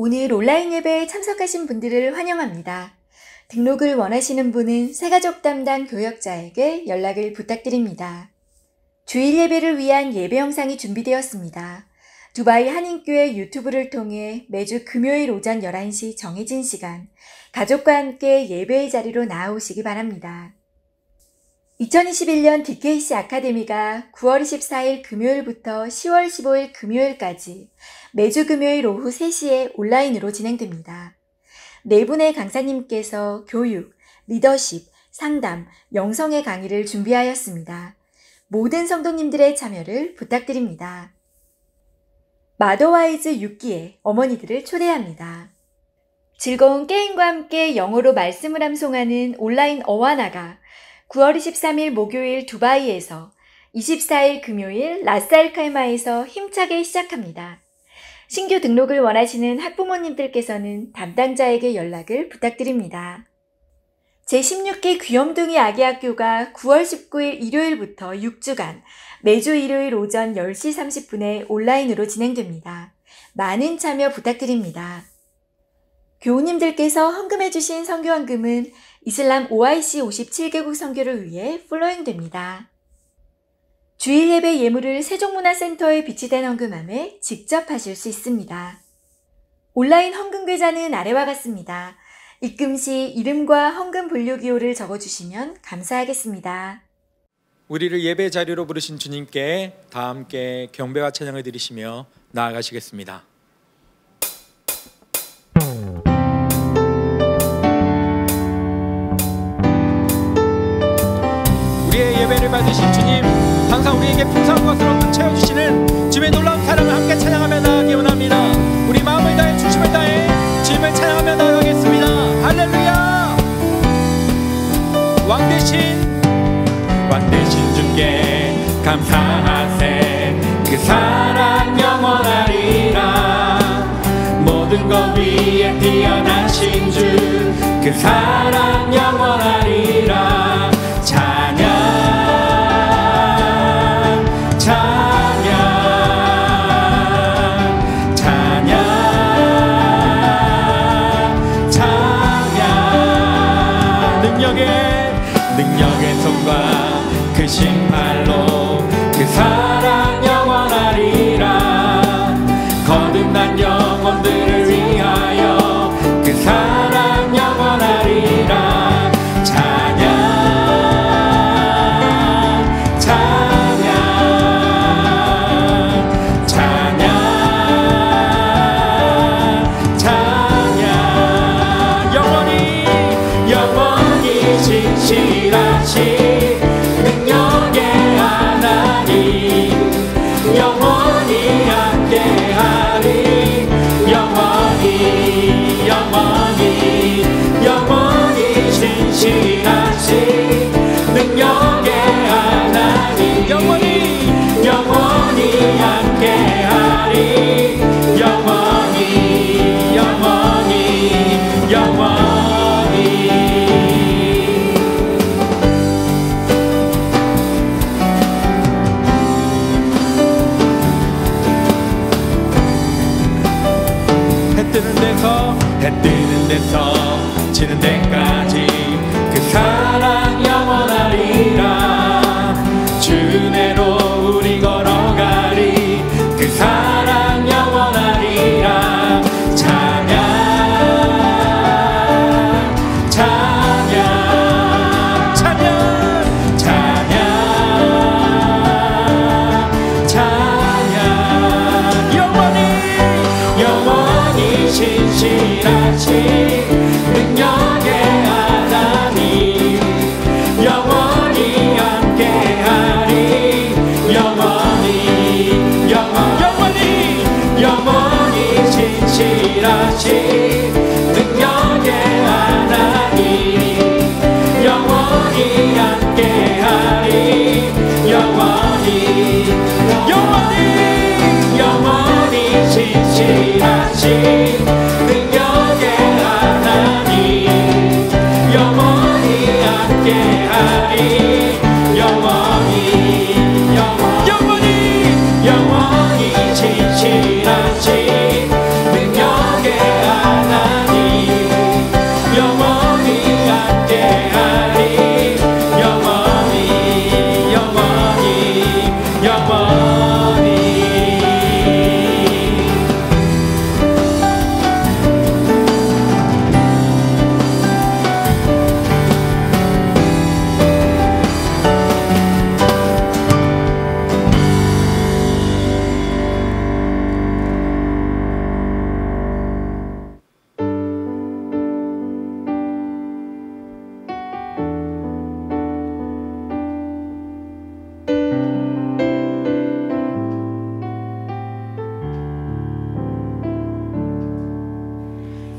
오늘 온라인 예배에 참석하신 분들을 환영합니다. 등록을 원하시는 분은 새가족 담당 교역자에게 연락을 부탁드립니다. 주일 예배를 위한 예배 영상이 준비되었습니다. 두바이 한인교회 유튜브를 통해 매주 금요일 오전 11시 정해진 시간, 가족과 함께 예배의 자리로 나아오시기 바랍니다. 2021년 DKC 아카데미가 9월 24일 금요일부터 10월 15일 금요일까지 매주 금요일 오후 3시에 온라인으로 진행됩니다. 네 분의 강사님께서 교육, 리더십, 상담, 영성의 강의를 준비하였습니다. 모든 성도님들의 참여를 부탁드립니다. 마더와이즈 6기에 어머니들을 초대합니다. 즐거운 게임과 함께 영어로 말씀을 암송하는 온라인 어와나가 9월 23일 목요일 두바이에서 24일 금요일 라스알카이마에서 힘차게 시작합니다. 신규 등록을 원하시는 학부모님들께서는 담당자에게 연락을 부탁드립니다. 제16기 귀염둥이 아기학교가 9월 19일 일요일부터 6주간 매주 일요일 오전 10시 30분에 온라인으로 진행됩니다. 많은 참여 부탁드립니다. 교우님들께서 헌금해주신 선교헌금은 이슬람 OIC 57개국 선교를 위해 플로잉됩니다. 주일 예배 예물을 세종문화센터에 비치된 헌금함에 직접 하실 수 있습니다. 온라인 헌금 계좌는 아래와 같습니다. 입금 시 이름과 헌금 분류 기호를 적어주시면 감사하겠습니다. 우리를 예배 자리로 부르신 주님께 다 함께 경배와 찬양을 드리시며 나아가시겠습니다. 우리의 예배를 받으신 주님, 항상 우리에게 풍성한 것을 얻어 채워주시는 주의 놀라운 사랑을 함께 찬양하며 나아가기 원합니다. 우리 마음을 다해 중심을 다해 주님을 찬양하며 나아가겠습니다. 할렐루야. 왕 되신 주께 감사하세. 그 사랑 영원하리라. 모든 것 위에 뛰어나신 주 그 사랑 영원하리라. 능력의 손과 그 신발로 그 사랑 영원하리라. 거듭난 영혼들을 위하여 그 사랑 영원하리라. 찬양 찬양 찬양 찬양. 영원히 진실하신 능력의 하나님, 영원히 함께하리. 영원히 진실하신 능력의 하나님, 영원히 함께하리. 영원히 해 뜨는 데서 지는 데까지 그 사랑 영원하리라. 주 은혜로 우리 걸어가리. 그 사랑 영원하리라. 찬양 찬양 찬양 찬양 찬양. 영원히 진실하신 능력의 하나님, 영원히 함께하리. 영원히 진실하신 능력의 하나님, 영원히 함께하리. 영원히 진실하신 능력의 하나님,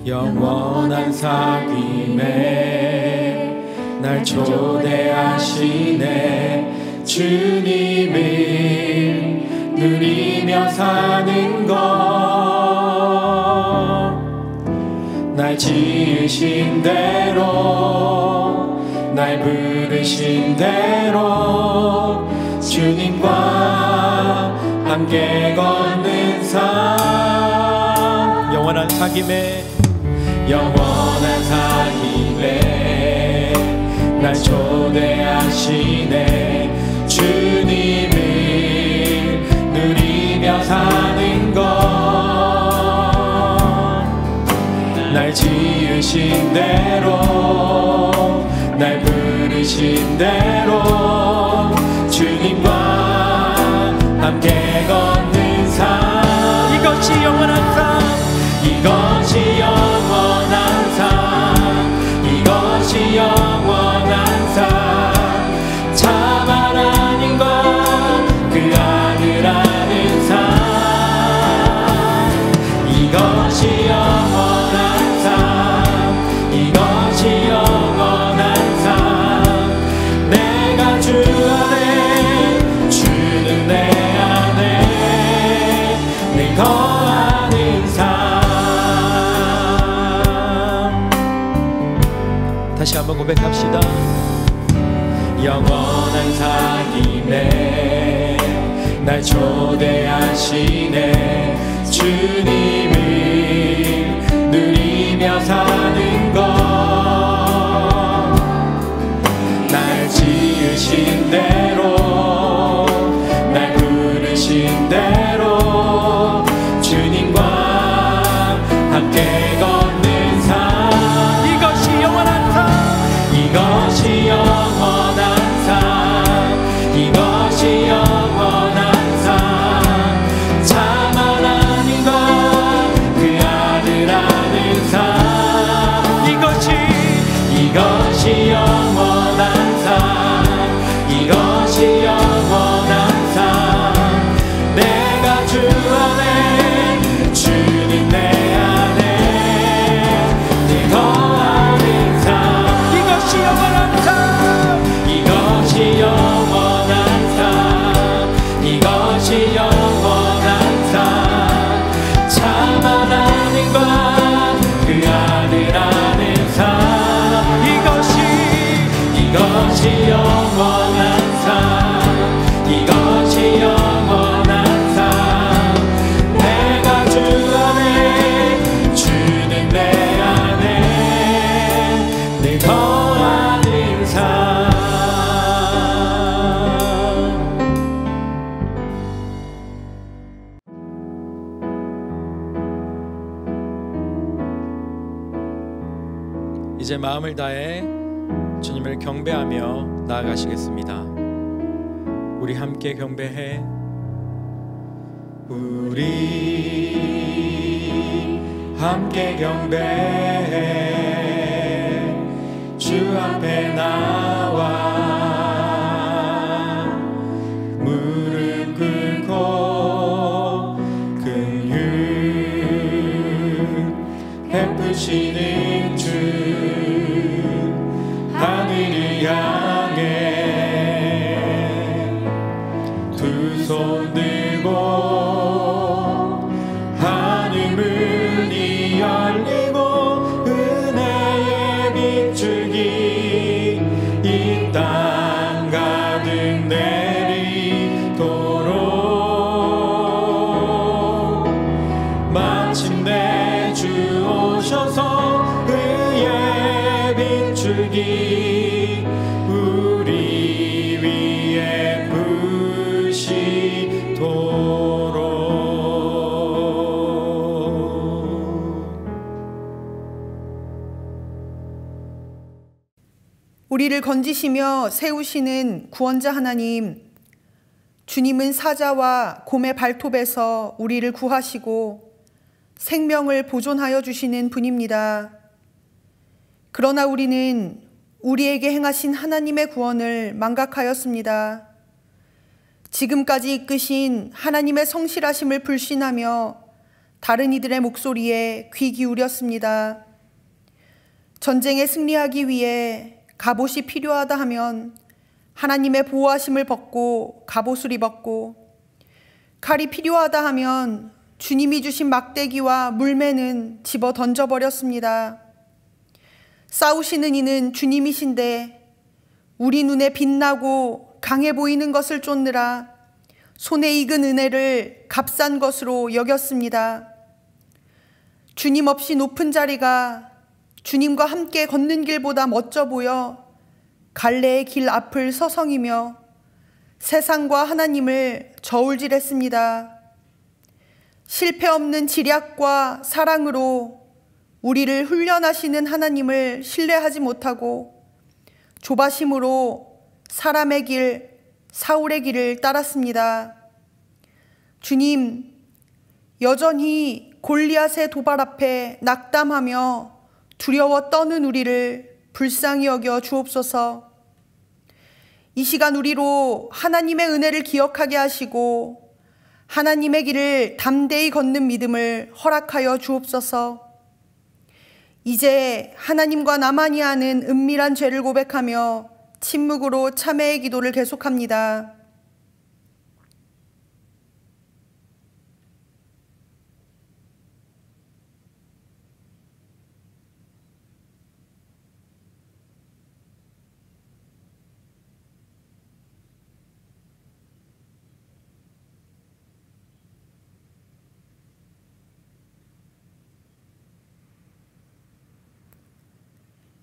영원한 사귐에 날 초대하시네. 주님을 누리며 사는 것, 날 지으신 대로, 날 부르신 대로 주님과 함께 걷는 삶. 영원한 사귐에, 영원한 사귐에 날 초대하시네. 주님을 누리며 사는 것, 날 지으신 대로, 날 부르신 대로 주님과 함께 걷는 삶. 이것이 영원한 삶, 이것이 영원한 삶, 이것이 영원한 삶. 참 하나님과 그 아들 아는 삶, 이것이 영원한 삶, 이것이 영원한 삶. 내가 주 안에, 주는 내 안에 늘 거하는 삶. 다시 한번 고백합시다. 영원한 사귐에 날 초대하시네. 주님을 누리며 사는 것, 날 지으신 대로, 날 부르신 대로 주님과 함께 걷는 삶. 이것이 영원한 삶, 이것이 영원한 삶, 이것이 영원한 삶. 참 하나님과 그 아들 아는 삶, 이것이 영원한 삶, 이것이 영원한 삶. 내가 주 안에, 주님 내 안에 늘 거하는 삶. 이것이 영원한 삶, 이것이 영원한 삶, 이것이 영원한 삶. 참 하나님과 그 아들 아는 삶, 이것이 영원한 삶, 이것이 영원한 삶. 내가 주 안에, 주는 내 안에 늘 거하는 삶. 이제 마음을 다해 주님을 경배하며 나아가시겠습니다. 우리 함께 경배해. 우리 함께 경배해. 주 앞에 나와 무릎 꿇고 긍휼 베푸시는 주, 하늘을 향해 두 손 들고 하늘 문이 열리고 은혜의 빗줄기 이 땅 가득 내리도록 마침내 주 오셔서 의의 빗줄기 우리 위에 부시도록. 우리를 건지시며 세우시는 구원자 하나님, 주님은 사자와 곰의 발톱에서 우리를 구하시고 생명을 보존하여 주시는 분입니다. 그러나 우리는 우리에게 행하신 하나님의 구원을 망각하였습니다. 지금까지 이끄신 하나님의 성실하심을 불신하며 다른 이들의 목소리에 귀 기울였습니다. 전쟁에 승리하기 위해 갑옷이 필요하다 하면 하나님의 보호하심을 벗고 갑옷을 입었고, 칼이 필요하다 하면 주님이 주신 막대기와 물매는 집어 던져버렸습니다. 싸우시는 이는 주님이신데 우리 눈에 빛나고 강해 보이는 것을 쫓느라 손에 익은 은혜를 값싼 것으로 여겼습니다. 주님 없이 높은 자리가 주님과 함께 걷는 길보다 멋져 보여 갈래의 길 앞을 서성이며 세상과 하나님을 저울질했습니다. 실패 없는 지략과 사랑으로 우리를 훈련하시는 하나님을 신뢰하지 못하고 조바심으로 사람의 길, 사울의 길을 따랐습니다. 주님, 여전히 골리앗의 도발 앞에 낙담하며 두려워 떠는 우리를 불쌍히 여겨 주옵소서. 이 시간 우리로 하나님의 은혜를 기억하게 하시고 하나님의 길을 담대히 걷는 믿음을 허락하여 주옵소서. 이제 하나님과 나만이 아는 은밀한 죄를 고백하며 침묵으로 참회의 기도를 계속합니다.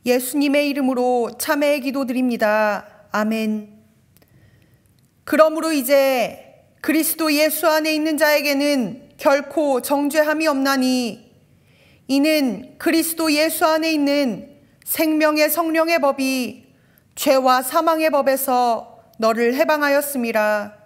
예수님의 이름으로 참회의 기도 드립니다. 아멘. 그러므로 이제 그리스도 예수 안에 있는 자에게는 결코 정죄함이 없나니, 이는 그리스도 예수 안에 있는 생명의 성령의 법이 죄와 사망의 법에서 너를 해방하였음이라.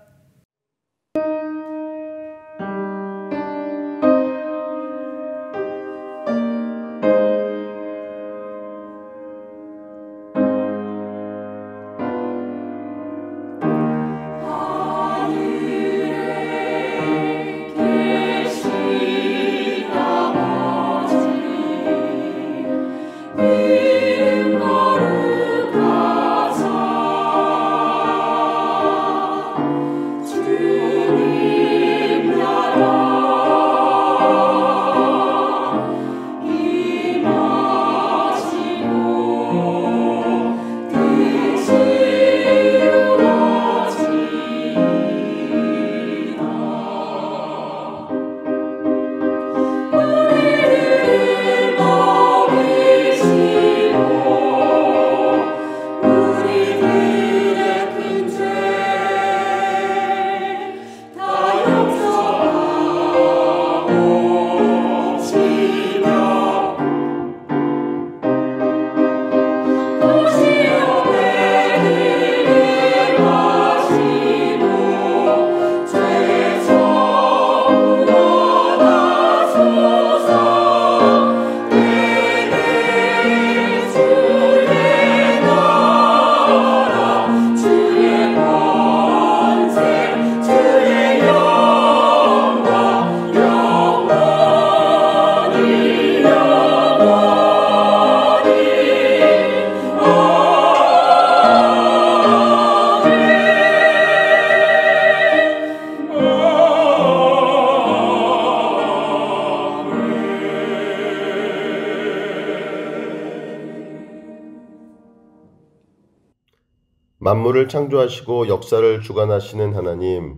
만물을 창조하시고 역사를 주관하시는 하나님,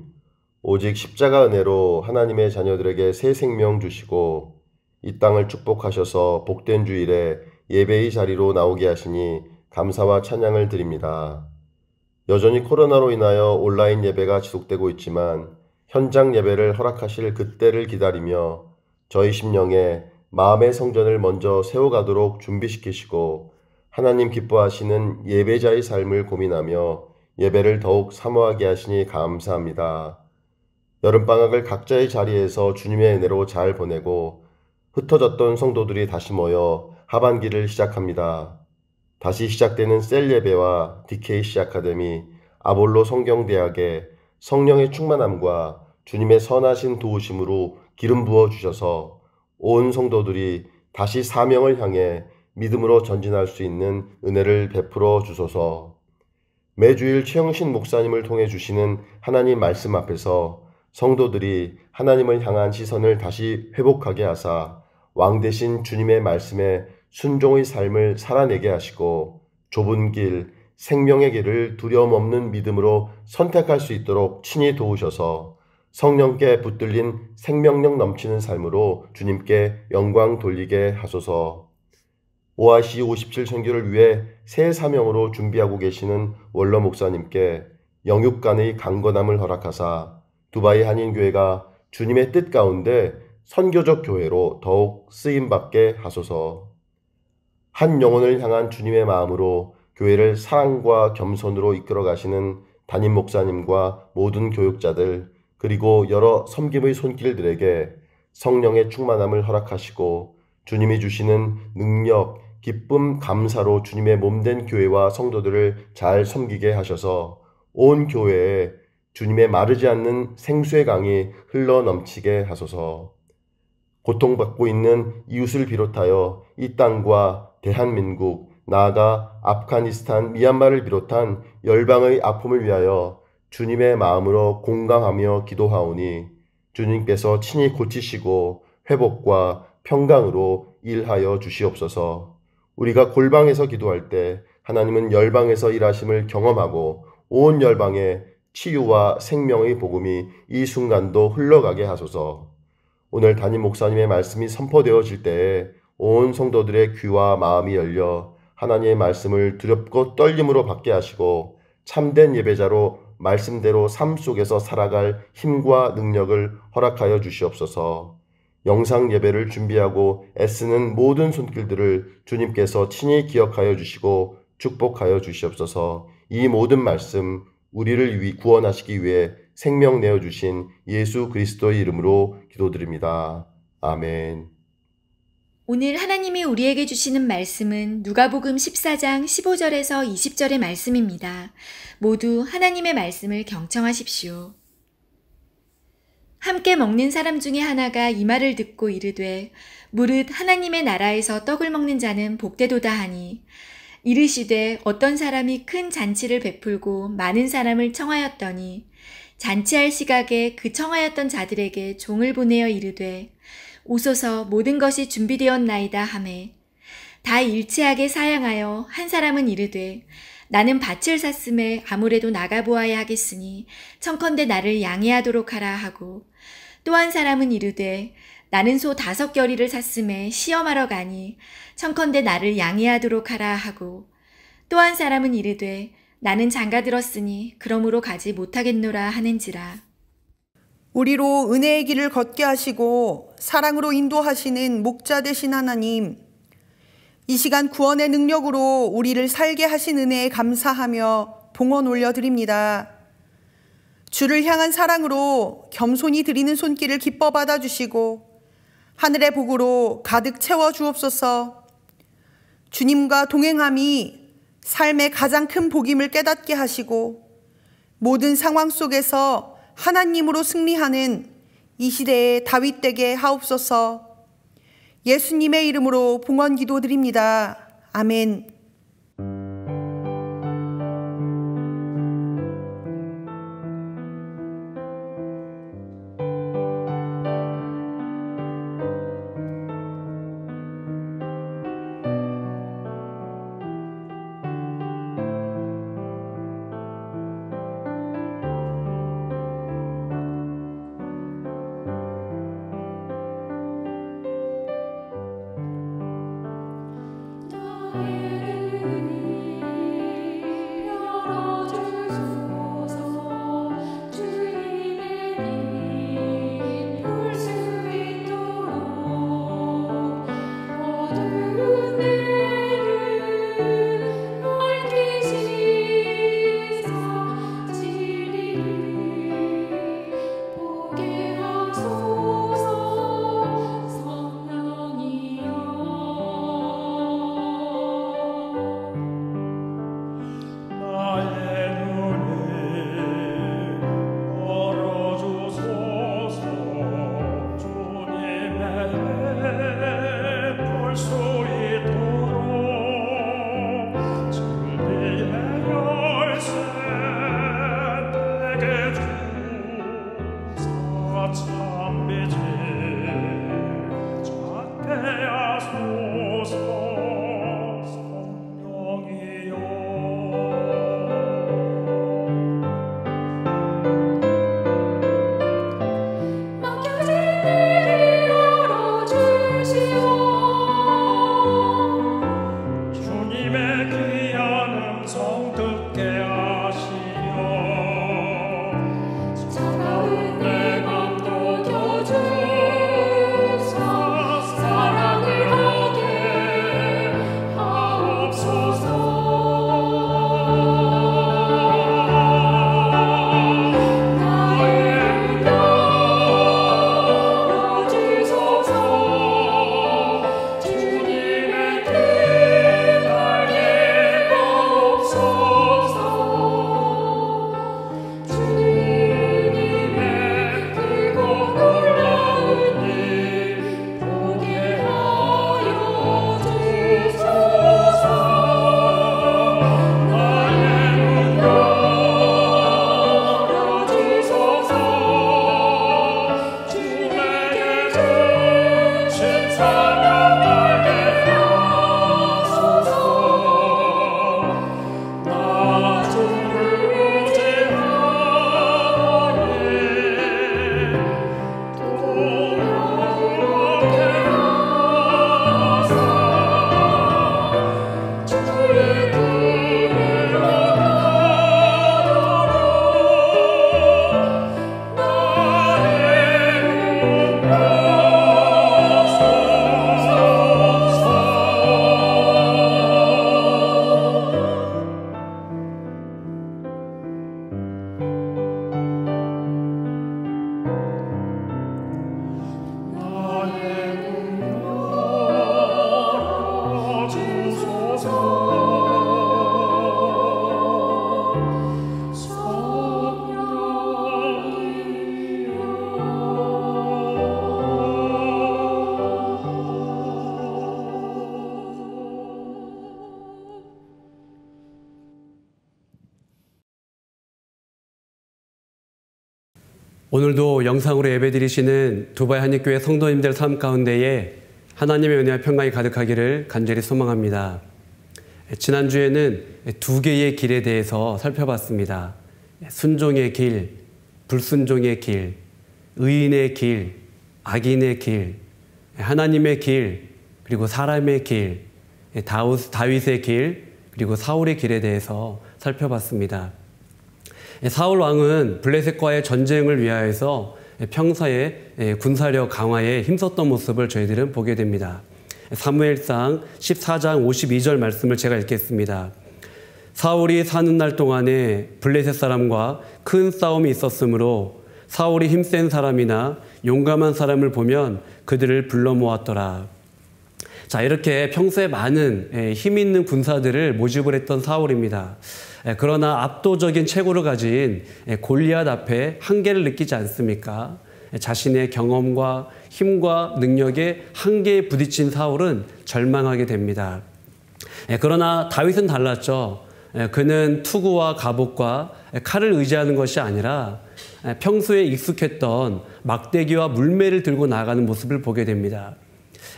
오직 십자가 은혜로 하나님의 자녀들에게 새 생명 주시고 이 땅을 축복하셔서 복된 주일에 예배의 자리로 나오게 하시니 감사와 찬양을 드립니다. 여전히 코로나로 인하여 온라인 예배가 지속되고 있지만 현장 예배를 허락하실 그때를 기다리며 저희 심령에 마음의 성전을 먼저 세워가도록 준비시키시고 하나님 기뻐하시는 예배자의 삶을 고민하며 예배를 더욱 사모하게 하시니 감사합니다. 여름방학을 각자의 자리에서 주님의 은혜로 잘 보내고 흩어졌던 성도들이 다시 모여 하반기를 시작합니다. 다시 시작되는 셀 예배와 DKC 아카데미, 아볼로 성경대학에 성령의 충만함과 주님의 선하신 도우심으로 기름 부어 주셔서 온 성도들이 다시 사명을 향해 믿음으로 전진할 수 있는 은혜를 베풀어 주소서. 매주일 최영신 목사님을 통해 주시는 하나님 말씀 앞에서 성도들이 하나님을 향한 시선을 다시 회복하게 하사 왕 되신 주님의 말씀에 순종의 삶을 살아내게 하시고 좁은 길, 생명의 길을 두려움 없는 믿음으로 선택할 수 있도록 친히 도우셔서 성령께 붙들린 생명력 넘치는 삶으로 주님께 영광 돌리게 하소서. OIC 57 선교를 위해 새 사명으로 준비하고 계시는 원로 목사님께 영육간의 강건함을 허락하사 두바이 한인교회가 주님의 뜻 가운데 선교적 교회로 더욱 쓰임받게 하소서. 한 영혼을 향한 주님의 마음으로 교회를 사랑과 겸손으로 이끌어 가시는 담임 목사님과 모든 교육자들 그리고 여러 섬김의 손길들에게 성령의 충만함을 허락하시고 주님이 주시는 능력, 기쁨, 감사로 주님의 몸된 교회와 성도들을 잘 섬기게 하셔서 온 교회에 주님의 마르지 않는 생수의 강이 흘러 넘치게 하소서. 고통받고 있는 이웃을 비롯하여 이 땅과 대한민국, 나아가 아프가니스탄, 미얀마를 비롯한 열방의 아픔을 위하여 주님의 마음으로 공감하며 기도하오니 주님께서 친히 고치시고 회복과 평강으로 일하여 주시옵소서. 우리가 골방에서 기도할 때 하나님은 열방에서 일하심을 경험하고 온 열방에 치유와 생명의 복음이 이 순간도 흘러가게 하소서. 오늘 담임 목사님의 말씀이 선포되어질 때에 온 성도들의 귀와 마음이 열려 하나님의 말씀을 두렵고 떨림으로 받게 하시고 참된 예배자로 말씀대로 삶 속에서 살아갈 힘과 능력을 허락하여 주시옵소서. 영상 예배를 준비하고 애쓰는 모든 손길들을 주님께서 친히 기억하여 주시고 축복하여 주시옵소서. 이 모든 말씀 우리를 구원하시기 위해 생명 내어주신 예수 그리스도의 이름으로 기도드립니다. 아멘. 오늘 하나님이 우리에게 주시는 말씀은 누가복음 14장 15절에서 20절의 말씀입니다. 모두 하나님의 말씀을 경청하십시오. 함께 먹는 사람 중에 하나가 이 말을 듣고 이르되 무릇 하나님의 나라에서 떡을 먹는 자는 복되도다 하니 이르시되 어떤 사람이 큰 잔치를 베풀고 많은 사람을 청하였더니 잔치할 시각에 그 청하였던 자들에게 종을 보내어 이르되 오소서 모든 것이 준비되었나이다 하매 다 일치하게 사양하여 한 사람은 이르되 나는 밭을 샀음에 아무래도 나가보아야 하겠으니 청컨대 나를 양해하도록 하라 하고 또 한 사람은 이르되 나는 소 5겨리를 샀음에 시험하러 가니 청컨대 나를 양해하도록 하라 하고 또 한 사람은 이르되 나는 장가들었으니 그러므로 가지 못하겠노라 하는지라. 우리로 은혜의 길을 걷게 하시고 사랑으로 인도하시는 목자 되신 하나님, 이 시간 구원의 능력으로 우리를 살게 하신 은혜에 감사하며 봉헌 올려드립니다. 주를 향한 사랑으로 겸손히 드리는 손길을 기뻐 받아주시고 하늘의 복으로 가득 채워 주옵소서. 주님과 동행함이 삶의 가장 큰 복임을 깨닫게 하시고 모든 상황 속에서 하나님으로 승리하는 이 시대의 다윗 되게 하옵소서. 예수님의 이름으로 봉헌 기도드립니다. 아멘. 오늘도 영상으로 예배드리시는 두바이 한인교회 성도님들 삶 가운데에 하나님의 은혜와 평강이 가득하기를 간절히 소망합니다. 지난주에는 두 개의 길에 대해서 살펴봤습니다. 순종의 길, 불순종의 길, 의인의 길, 악인의 길, 하나님의 길, 그리고 사람의 길, 다윗의 길, 그리고 사울의 길에 대해서 살펴봤습니다. 사울 왕은 블레셋과의 전쟁을 위하여서 평소에 군사력 강화에 힘썼던 모습을 저희들은 보게 됩니다. 사무엘상 14장 52절 말씀을 제가 읽겠습니다. 사울이 사는 날 동안에 블레셋 사람과 큰 싸움이 있었으므로 사울이 힘센 사람이나 용감한 사람을 보면 그들을 불러 모았더라. 자, 이렇게 평소에 많은 힘 있는 군사들을 모집을 했던 사울입니다. 그러나 압도적인 체구를 가진 골리앗 앞에 한계를 느끼지 않습니까? 자신의 경험과 힘과 능력에 한계에 부딪힌 사울은 절망하게 됩니다. 그러나 다윗은 달랐죠. 그는 투구와 갑옷과 칼을 의지하는 것이 아니라 평소에 익숙했던 막대기와 물매를 들고 나가는 모습을 보게 됩니다.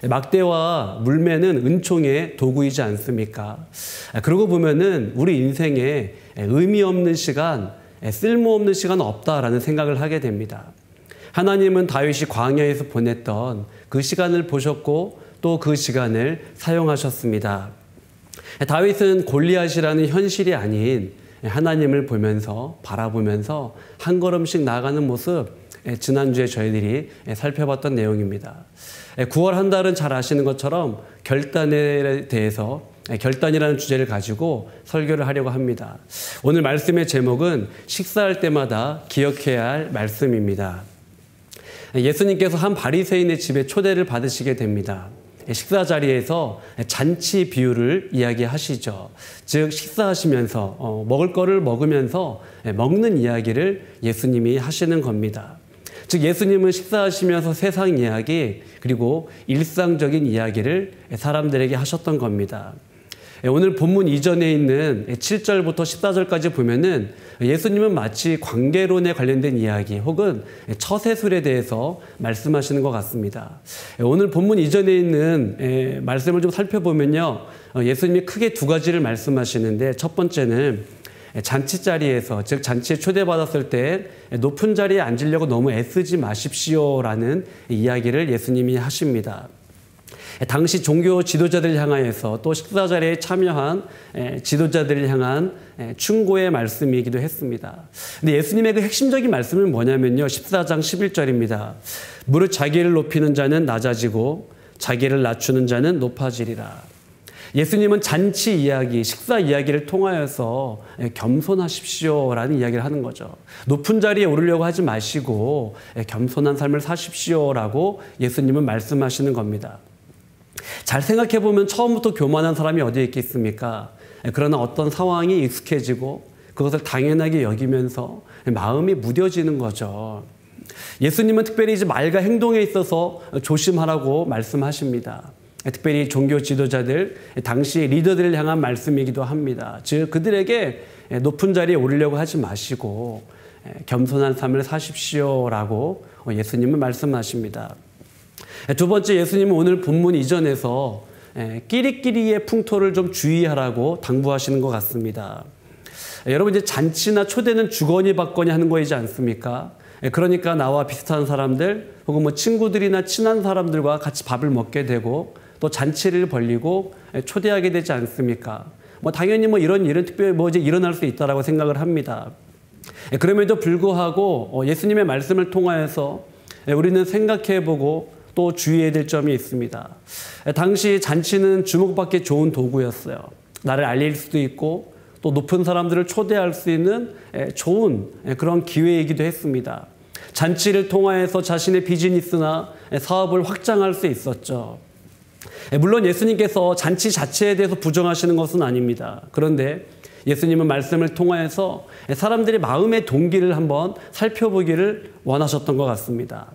막대와 물매는 은총의 도구이지 않습니까? 그러고 보면은 우리 인생에 의미 없는 시간, 쓸모없는 시간 없다라는 생각을 하게 됩니다. 하나님은 다윗이 광야에서 보냈던 그 시간을 보셨고 또 그 시간을 사용하셨습니다. 다윗은 골리앗이라는 현실이 아닌 하나님을 보면서 바라보면서 한 걸음씩 나아가는 모습, 지난주에 저희들이 살펴봤던 내용입니다. 9월 한 달은 잘 아시는 것처럼 결단에 대해서 결단이라는 주제를 가지고 설교를 하려고 합니다. 오늘 말씀의 제목은 식사할 때마다 기억해야 할 말씀입니다. 예수님께서 한 바리새인의 집에 초대를 받으시게 됩니다. 식사 자리에서 잔치 비유를 이야기하시죠. 즉 식사하시면서 먹을 거를 먹으면서 먹는 이야기를 예수님이 하시는 겁니다. 즉 예수님은 식사하시면서 세상 이야기 그리고 일상적인 이야기를 사람들에게 하셨던 겁니다. 오늘 본문 이전에 있는 7절부터 14절까지 보면은 예수님은 마치 관계론에 관련된 이야기 혹은 처세술에 대해서 말씀하시는 것 같습니다. 오늘 본문 이전에 있는 말씀을 좀 살펴보면요. 예수님이 크게 두 가지를 말씀하시는데 첫 번째는 잔치 자리에서 즉 잔치에 초대받았을 때 높은 자리에 앉으려고 너무 애쓰지 마십시오라는 이야기를 예수님이 하십니다. 당시 종교 지도자들 향하여서 또 식사 자리에 참여한 지도자들을 향한 충고의 말씀이기도 했습니다. 근데 예수님의 그 핵심적인 말씀은 뭐냐면요. 14장 11절입니다. 무릇 자기를 높이는 자는 낮아지고 자기를 낮추는 자는 높아지리라. 예수님은 잔치 이야기, 식사 이야기를 통하여서 겸손하십시오라는 이야기를 하는 거죠. 높은 자리에 오르려고 하지 마시고 겸손한 삶을 사십시오라고 예수님은 말씀하시는 겁니다. 잘 생각해보면 처음부터 교만한 사람이 어디에 있겠습니까? 그러나 어떤 상황이 익숙해지고 그것을 당연하게 여기면서 마음이 무뎌지는 거죠. 예수님은 특별히 이제 말과 행동에 있어서 조심하라고 말씀하십니다. 특별히 종교 지도자들, 당시 리더들을 향한 말씀이기도 합니다. 즉 그들에게 높은 자리에 오르려고 하지 마시고 겸손한 삶을 사십시오라고 예수님은 말씀하십니다. 두 번째, 예수님은 오늘 본문 이전에서 끼리끼리의 풍토를 좀 주의하라고 당부하시는 것 같습니다. 여러분 이제 잔치나 초대는 주거니 받거니 하는 거이지 않습니까? 그러니까 나와 비슷한 사람들 혹은 뭐 친구들이나 친한 사람들과 같이 밥을 먹게 되고 또 잔치를 벌리고 초대하게 되지 않습니까? 뭐 당연히 뭐 이런 일은 특별히 뭐 이제 일어날 수 있다라고 생각을 합니다. 그럼에도 불구하고 예수님의 말씀을 통하여서 우리는 생각해보고 또 주의해야 될 점이 있습니다. 당시 잔치는 주목받기 좋은 도구였어요. 나를 알릴 수도 있고 또 높은 사람들을 초대할 수 있는 좋은 그런 기회이기도 했습니다. 잔치를 통하여서 자신의 비즈니스나 사업을 확장할 수 있었죠. 물론 예수님께서 잔치 자체에 대해서 부정하시는 것은 아닙니다. 그런데 예수님은 말씀을 통하여서 사람들의 마음의 동기를 한번 살펴보기를 원하셨던 것 같습니다.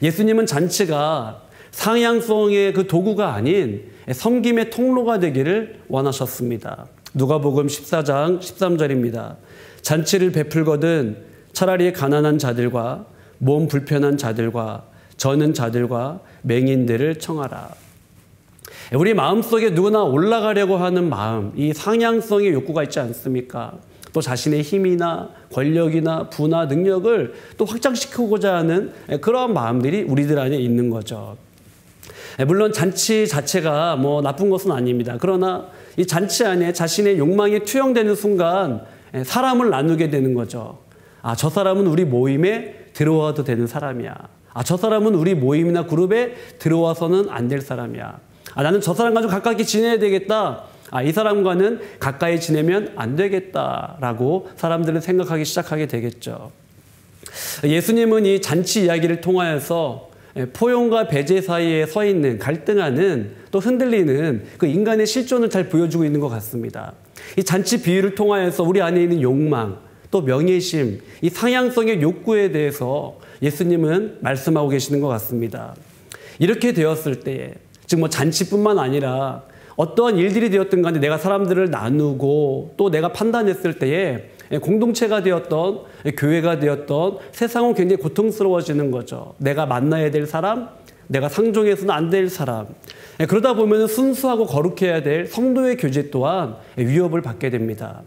예수님은 잔치가 상향성의 그 도구가 아닌 섬김의 통로가 되기를 원하셨습니다. 누가복음 14장 13절입니다. 잔치를 베풀거든 차라리 가난한 자들과 몸 불편한 자들과 저는 자들과 맹인들을 청하라. 우리 마음속에 누구나 올라가려고 하는 마음, 이 상향성의 욕구가 있지 않습니까? 또 자신의 힘이나 권력이나 부나 능력을 또 확장시키고자 하는 그러한 마음들이 우리들 안에 있는 거죠. 물론 잔치 자체가 뭐 나쁜 것은 아닙니다. 그러나 이 잔치 안에 자신의 욕망이 투영되는 순간 사람을 나누게 되는 거죠. 아, 저 사람은 우리 모임에 들어와도 되는 사람이야. 아, 저 사람은 우리 모임이나 그룹에 들어와서는 안 될 사람이야. 아, 나는 저 사람과 좀 가깝게 지내야 되겠다. 아, 이 사람과는 가까이 지내면 안 되겠다라고 사람들은 생각하기 시작하게 되겠죠. 예수님은 이 잔치 이야기를 통하여서 포용과 배제 사이에 서 있는 갈등하는 또 흔들리는 그 인간의 실존을 잘 보여주고 있는 것 같습니다. 이 잔치 비유를 통하여서 우리 안에 있는 욕망, 또 명예심, 이 상향성의 욕구에 대해서 예수님은 말씀하고 계시는 것 같습니다. 이렇게 되었을 때에, 즉 뭐 잔치뿐만 아니라 어떠한 일들이 되었든 간에 내가 사람들을 나누고 또 내가 판단했을 때에 공동체가 되었던 교회가 되었던 세상은 굉장히 고통스러워지는 거죠. 내가 만나야 될 사람, 내가 상종해서는 안 될 사람. 그러다 보면 순수하고 거룩해야 될 성도의 교제 또한 위협을 받게 됩니다.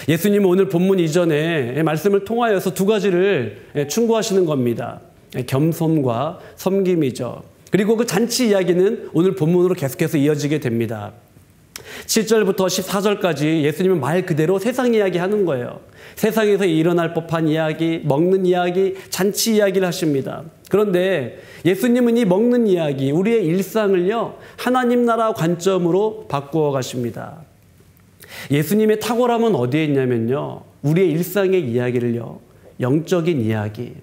예수님은 오늘 본문 이전에 말씀을 통하여서 두 가지를 충고하시는 겁니다. 겸손과 섬김이죠. 그리고 그 잔치 이야기는 오늘 본문으로 계속해서 이어지게 됩니다. 7절부터 14절까지 예수님은 말 그대로 세상 이야기 하는 거예요. 세상에서 일어날 법한 이야기, 먹는 이야기, 잔치 이야기를 하십니다. 그런데 예수님은 이 먹는 이야기, 우리의 일상을요, 하나님 나라 관점으로 바꾸어 가십니다. 예수님의 탁월함은 어디에 있냐면요, 우리의 일상의 이야기를요, 영적인 이야기,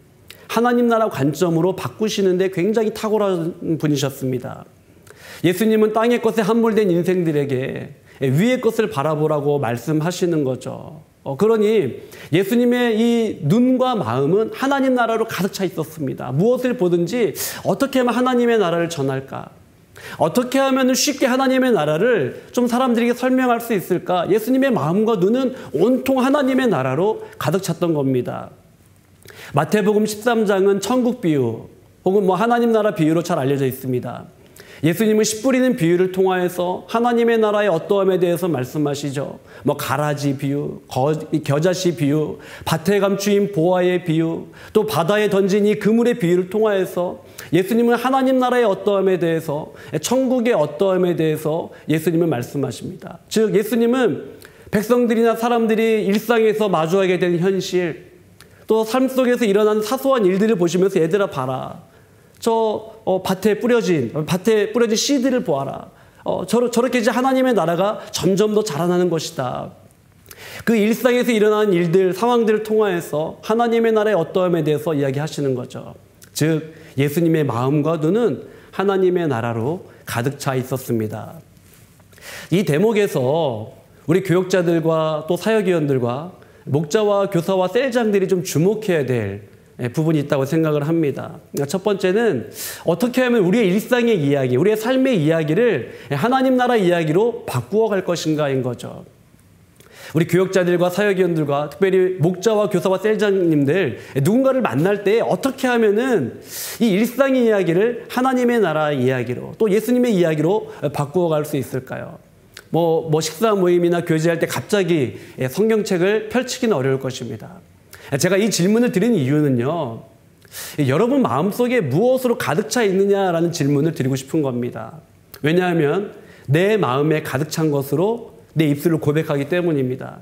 하나님 나라 관점으로 바꾸시는데 굉장히 탁월한 분이셨습니다. 예수님은 땅의 것에 함몰된 인생들에게 위의 것을 바라보라고 말씀하시는 거죠. 그러니 예수님의 이 눈과 마음은 하나님 나라로 가득 차 있었습니다. 무엇을 보든지 어떻게 하면 하나님의 나라를 전할까? 어떻게 하면 쉽게 하나님의 나라를 좀 사람들에게 설명할 수 있을까? 예수님의 마음과 눈은 온통 하나님의 나라로 가득 찼던 겁니다. 마태복음 13장은 천국 비유 혹은 뭐 하나님 나라 비유로 잘 알려져 있습니다. 예수님은 씨 뿌리는 비유를 통하여서 하나님의 나라의 어떠함에 대해서 말씀하시죠. 뭐 가라지 비유, 겨자씨 비유, 밭에 감추인 보화의 비유, 또 바다에 던진 이 그물의 비유를 통하여서 예수님은 하나님 나라의 어떠함에 대해서, 천국의 어떠함에 대해서 예수님은 말씀하십니다. 즉 예수님은 백성들이나 사람들이 일상에서 마주하게 되는 현실, 또 삶 속에서 일어나는 사소한 일들을 보시면서 얘들아 봐라. 밭에 뿌려진 씨들을 보아라. 저렇게 이제 하나님의 나라가 점점 더 자라나는 것이다. 그 일상에서 일어나는 일들, 상황들을 통하여서 하나님의 나라의 어떠함에 대해서 이야기하시는 거죠. 즉 예수님의 마음과 눈은 하나님의 나라로 가득 차 있었습니다. 이 대목에서 우리 교역자들과 또 사역위원들과 목자와 교사와 셀장들이 좀 주목해야 될 부분이 있다고 생각을 합니다. 첫 번째는 어떻게 하면 우리의 일상의 이야기, 우리의 삶의 이야기를 하나님 나라 이야기로 바꾸어 갈 것인가인 거죠. 우리 교역자들과 사역위원들과 특별히 목자와 교사와 셀장님들 누군가를 만날 때 어떻게 하면은 이 일상의 이야기를 하나님의 나라 이야기로 또 예수님의 이야기로 바꾸어 갈 수 있을까요? 뭐 식사 모임이나 교제할 때 갑자기 성경책을 펼치기는 어려울 것입니다. 제가 이 질문을 드린 이유는요, 여러분 마음속에 무엇으로 가득 차 있느냐라는 질문을 드리고 싶은 겁니다. 왜냐하면 내 마음에 가득 찬 것으로 내 입술을 고백하기 때문입니다.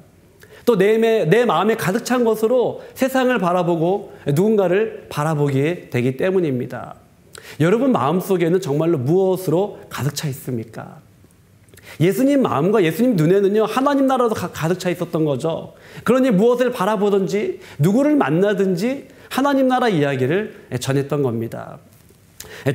또 내 마음에 가득 찬 것으로 세상을 바라보고 누군가를 바라보게 되기 때문입니다. 여러분 마음속에는 정말로 무엇으로 가득 차 있습니까? 예수님 마음과 예수님 눈에는요, 하나님 나라도 가득 차 있었던 거죠. 그러니 무엇을 바라보든지 누구를 만나든지 하나님 나라 이야기를 전했던 겁니다.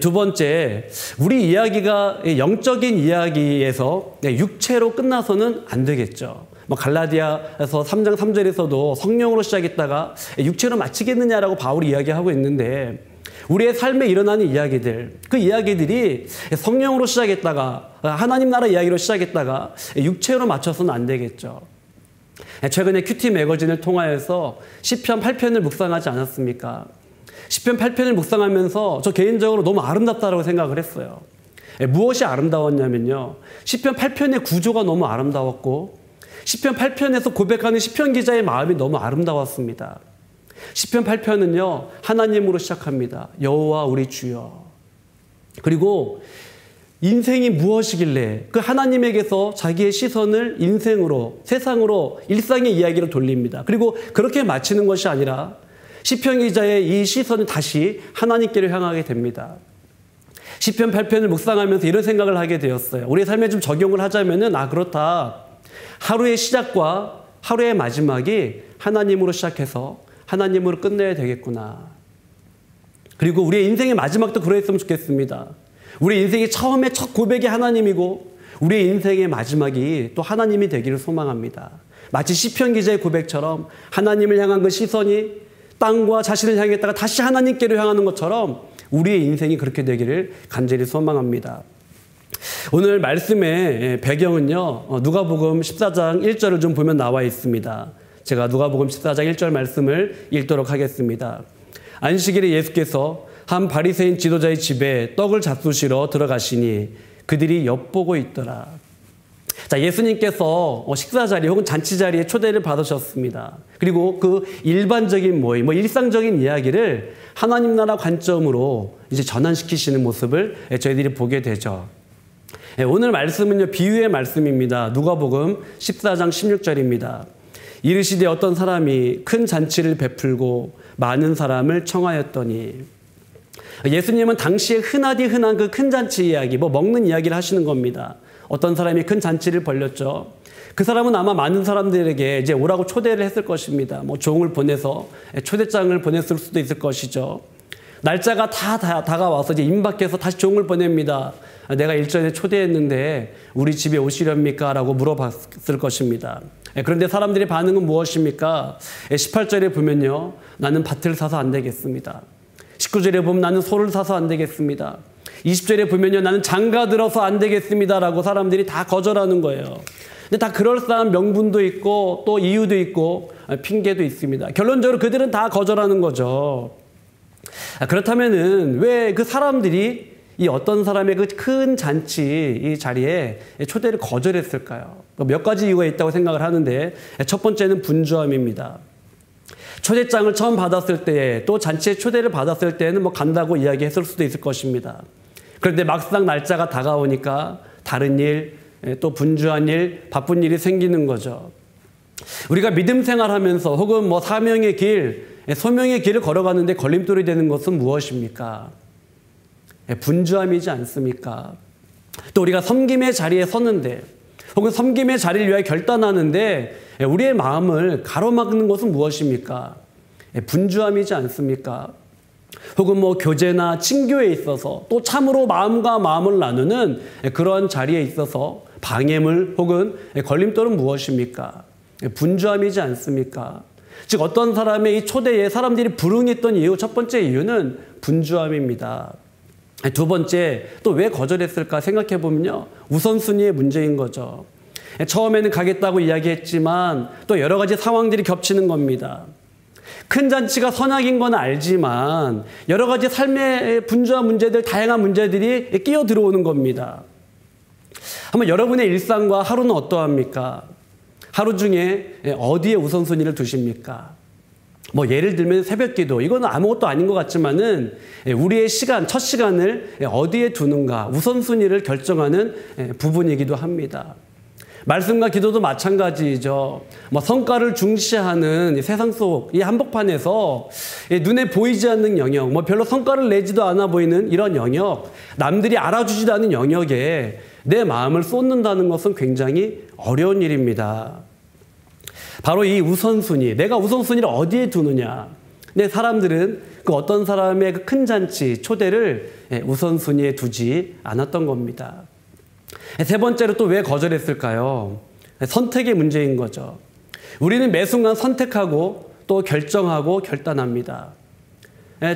두 번째, 우리 이야기가 영적인 이야기에서 육체로 끝나서는 안 되겠죠. 갈라디아에서 3장 3절에서도 성령으로 시작했다가 육체로 마치겠느냐라고 바울이 이야기하고 있는데, 우리의 삶에 일어나는 이야기들, 그 이야기들이 성령으로 시작했다가 하나님 나라 이야기로 시작했다가 육체로 맞춰서는 안 되겠죠. 최근에 큐티 매거진을 통하여서 시편 8편을 묵상하지 않았습니까? 시편 8편을 묵상하면서 저 개인적으로 너무 아름답다라고 생각을 했어요. 무엇이 아름다웠냐면요. 시편 8편의 구조가 너무 아름다웠고 시편 8편에서 고백하는 시편 기자의 마음이 너무 아름다웠습니다. 시편 8편은요. 하나님으로 시작합니다. 여호와 우리 주여. 그리고 인생이 무엇이길래 그 하나님에게서 자기의 시선을 인생으로, 세상으로, 일상의 이야기로 돌립니다. 그리고 그렇게 마치는 것이 아니라 시편 기자의 이 시선을 다시 하나님께로 향하게 됩니다. 시편 8편을 묵상하면서 이런 생각을 하게 되었어요. 우리의 삶에 좀 적용을 하자면은 그렇다. 하루의 시작과 하루의 마지막이 하나님으로 시작해서 하나님으로 끝내야 되겠구나. 그리고 우리의 인생의 마지막도 그랬으면 좋겠습니다. 우리 인생의 처음에 첫 고백이 하나님이고 우리의 인생의 마지막이 또 하나님이 되기를 소망합니다. 마치 시편 기자의 고백처럼 하나님을 향한 그 시선이 땅과 자신을 향했다가 다시 하나님께로 향하는 것처럼 우리의 인생이 그렇게 되기를 간절히 소망합니다. 오늘 말씀의 배경은요. 누가복음 14장 1절을 좀 보면 나와 있습니다. 제가 누가복음 14장 1절 말씀을 읽도록 하겠습니다. 안식일에 예수께서 한 바리새인 지도자의 집에 떡을 잡수시러 들어가시니 그들이 엿보고 있더라. 자, 예수님께서 식사 자리 혹은 잔치 자리에 초대를 받으셨습니다. 그리고 그 일반적인 모임, 일상적인 이야기를 하나님 나라 관점으로 이제 전환시키시는 모습을 저희들이 보게 되죠. 오늘 말씀은요, 비유의 말씀입니다. 누가복음 14장 16절입니다. 이르시되 어떤 사람이 큰 잔치를 베풀고 많은 사람을 청하였더니. 예수님은 당시에 흔하디 흔한 그 큰 잔치 이야기, 먹는 이야기를 하시는 겁니다. 어떤 사람이 큰 잔치를 벌렸죠. 그 사람은 아마 많은 사람들에게 이제 오라고 초대를 했을 것입니다. 종을 보내서 초대장을 보냈을 수도 있을 것이죠. 날짜가 다 다가와서 이제 임박해서 다시 종을 보냅니다. 내가 일전에 초대했는데 우리 집에 오시렵니까? 라고 물어봤을 것입니다. 그런데 사람들의 반응은 무엇입니까? 18절에 보면요. 나는 밭을 사서 안 되겠습니다. 19절에 보면 나는 소를 사서 안 되겠습니다. 20절에 보면요. 나는 장가 들어서 안 되겠습니다. 라고 사람들이 다 거절하는 거예요. 근데 다 그럴싸한 명분도 있고 또 이유도 있고 핑계도 있습니다. 결론적으로 그들은 다 거절하는 거죠. 그렇다면은 왜 그 사람들이 이 어떤 사람의 그 큰 잔치 이 자리에 초대를 거절했을까요? 몇 가지 이유가 있다고 생각을 하는데 첫 번째는 분주함입니다. 초대장을 처음 받았을 때에 또 잔치에 초대를 받았을 때는 간다고 이야기했을 수도 있을 것입니다. 그런데 막상 날짜가 다가오니까 다른 일, 또 분주한 일, 바쁜 일이 생기는 거죠. 우리가 믿음 생활하면서 혹은 사명의 길, 소명의 길을 걸어가는데 걸림돌이 되는 것은 무엇입니까? 분주함이지 않습니까? 또 우리가 섬김의 자리에 서는데 혹은 섬김의 자리를 위하여 결단하는데 우리의 마음을 가로막는 것은 무엇입니까? 분주함이지 않습니까? 혹은 교제나 친교에 있어서 또 참으로 마음과 마음을 나누는 그런 자리에 있어서 방해물 혹은 걸림돌은 무엇입니까? 분주함이지 않습니까? 즉 어떤 사람의 이 초대에 사람들이 불응했던 이유, 첫 번째 이유는 분주함입니다. 두 번째, 또 왜 거절했을까 생각해 보면요. 우선순위의 문제인 거죠. 처음에는 가겠다고 이야기했지만 또 여러 가지 상황들이 겹치는 겁니다. 큰 잔치가 선악인 건 알지만 여러 가지 삶의 분주한 문제들, 다양한 문제들이 끼어 들어오는 겁니다. 한번 여러분의 일상과 하루는 어떠합니까? 하루 중에 어디에 우선순위를 두십니까? 예를 들면 새벽기도, 이건 아무것도 아닌 것 같지만은 우리의 시간, 첫 시간을 어디에 두는가, 우선순위를 결정하는 부분이기도 합니다. 말씀과 기도도 마찬가지죠. 성과를 중시하는 세상 속 이 한복판에서 눈에 보이지 않는 영역, 별로 성과를 내지도 않아 보이는 이런 영역, 남들이 알아주지도 않는 영역에 내 마음을 쏟는다는 것은 굉장히 어려운 일입니다. 바로 이 우선순위, 내가 우선순위를 어디에 두느냐. 근데 사람들은 그 어떤 사람의 그 큰 잔치, 초대를 우선순위에 두지 않았던 겁니다. 세 번째로 또 왜 거절했을까요? 선택의 문제인 거죠. 우리는 매 순간 선택하고 또 결정하고 결단합니다.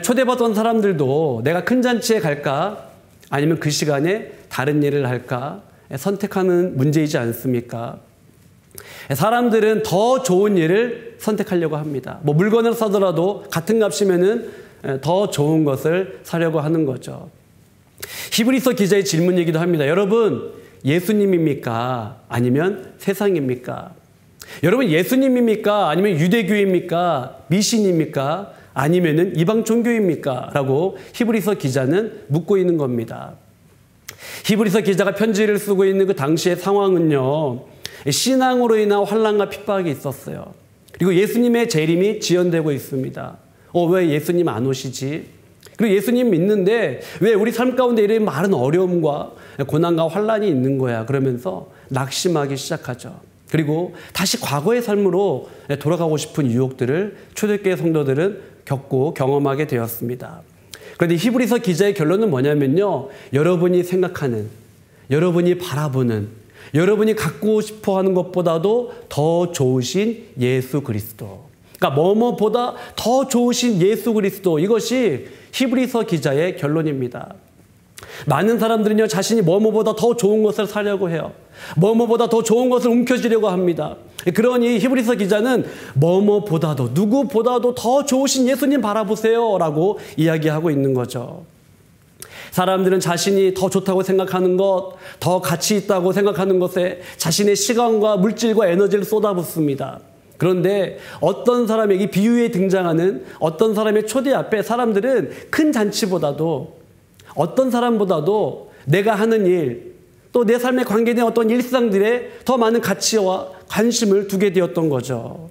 초대받은 사람들도 내가 큰 잔치에 갈까? 아니면 그 시간에 다른 일을 할까? 선택하는 문제이지 않습니까? 사람들은 더 좋은 일을 선택하려고 합니다. 뭐 물건을 사더라도 같은 값이면은 더 좋은 것을 사려고 하는 거죠. 히브리서 기자의 질문이기도 합니다. 여러분, 예수님입니까? 아니면 세상입니까? 여러분, 예수님입니까? 아니면 유대교입니까? 미신입니까? 아니면은 이방 종교입니까? 라고 히브리서 기자는 묻고 있는 겁니다. 히브리서 기자가 편지를 쓰고 있는 그 당시의 상황은요, 신앙으로 인한 환난과 핍박이 있었어요. 그리고 예수님의 재림이 지연되고 있습니다. 왜 예수님 안 오시지? 그리고 예수님 믿는데 왜 우리 삶 가운데 이런 많은 어려움과 고난과 환난이 있는 거야? 그러면서 낙심하기 시작하죠. 그리고 다시 과거의 삶으로 돌아가고 싶은 유혹들을 초대교회 성도들은 겪고 경험하게 되었습니다. 그런데 히브리서 기자의 결론은 뭐냐면요, 여러분이 생각하는, 여러분이 바라보는, 여러분이 갖고 싶어 하는 것보다도 더 좋으신 예수 그리스도, 그러니까 뭐뭐보다 더 좋으신 예수 그리스도, 이것이 히브리서 기자의 결론입니다. 많은 사람들은요, 자신이 뭐뭐보다 더 좋은 것을 사려고 해요. 뭐뭐보다 더 좋은 것을 움켜쥐려고 합니다. 그러니 히브리서 기자는 뭐뭐보다도, 누구보다도 더 좋으신 예수님 바라보세요 라고 이야기하고 있는 거죠. 사람들은 자신이 더 좋다고 생각하는 것, 더 가치 있다고 생각하는 것에 자신의 시간과 물질과 에너지를 쏟아붓습니다. 그런데 어떤 사람에게 비유에 등장하는 어떤 사람의 초대 앞에 사람들은 큰 잔치보다도, 어떤 사람보다도 내가 하는 일, 또 내 삶에 관계된 어떤 일상들에 더 많은 가치와 관심을 두게 되었던 거죠.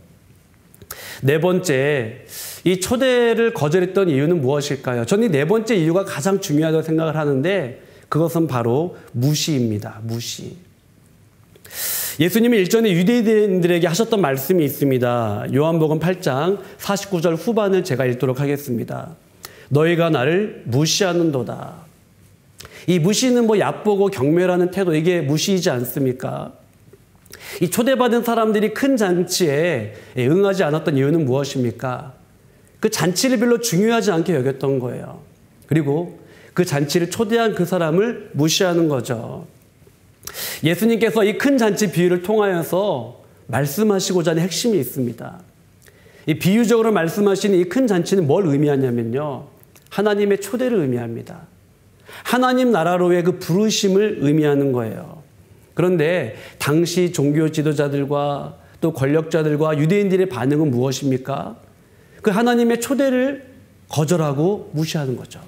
네 번째, 이 초대를 거절했던 이유는 무엇일까요? 저는 이 네 번째 이유가 가장 중요하다고 생각을 하는데, 그것은 바로 무시입니다. 무시. 예수님이 일전에 유대인들에게 하셨던 말씀이 있습니다. 요한복음 8장 49절 후반을 제가 읽도록 하겠습니다. 너희가 나를 무시하는도다. 이 무시는 뭐 얕보고 경멸하는 태도, 이게 무시이지 않습니까? 이 초대받은 사람들이 큰 잔치에 응하지 않았던 이유는 무엇입니까? 그 잔치를 별로 중요하지 않게 여겼던 거예요. 그리고 그 잔치를 초대한 그 사람을 무시하는 거죠. 예수님께서 이 큰 잔치 비유를 통하여서 말씀하시고자 하는 핵심이 있습니다. 이 비유적으로 말씀하시는 이 큰 잔치는 뭘 의미하냐면요, 하나님의 초대를 의미합니다. 하나님 나라로의 그 부르심을 의미하는 거예요. 그런데 당시 종교 지도자들과 또 권력자들과 유대인들의 반응은 무엇입니까? 그 하나님의 초대를 거절하고 무시하는 거죠.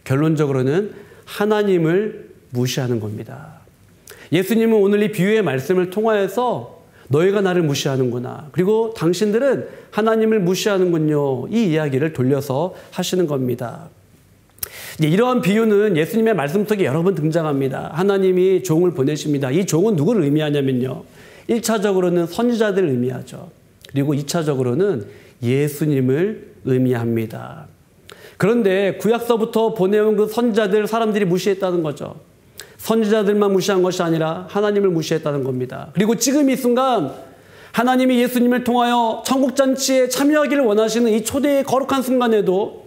결론적으로는 하나님을 무시하는 겁니다. 예수님은 오늘 이 비유의 말씀을 통하여서 너희가 나를 무시하는구나, 그리고 당신들은 하나님을 무시하는군요, 이 이야기를 돌려서 하시는 겁니다. 이러한 비유는 예수님의 말씀 속에 여러 번 등장합니다. 하나님이 종을 보내십니다. 이 종은 누구를 의미하냐면요, 1차적으로는 선지자들을 의미하죠. 그리고 2차적으로는 예수님을 의미합니다. 그런데 구약서부터 보내온 그 선지자들 사람들이 무시했다는 거죠. 선지자들만 무시한 것이 아니라 하나님을 무시했다는 겁니다. 그리고 지금 이 순간 하나님이 예수님을 통하여 천국잔치에 참여하기를 원하시는 이 초대의 거룩한 순간에도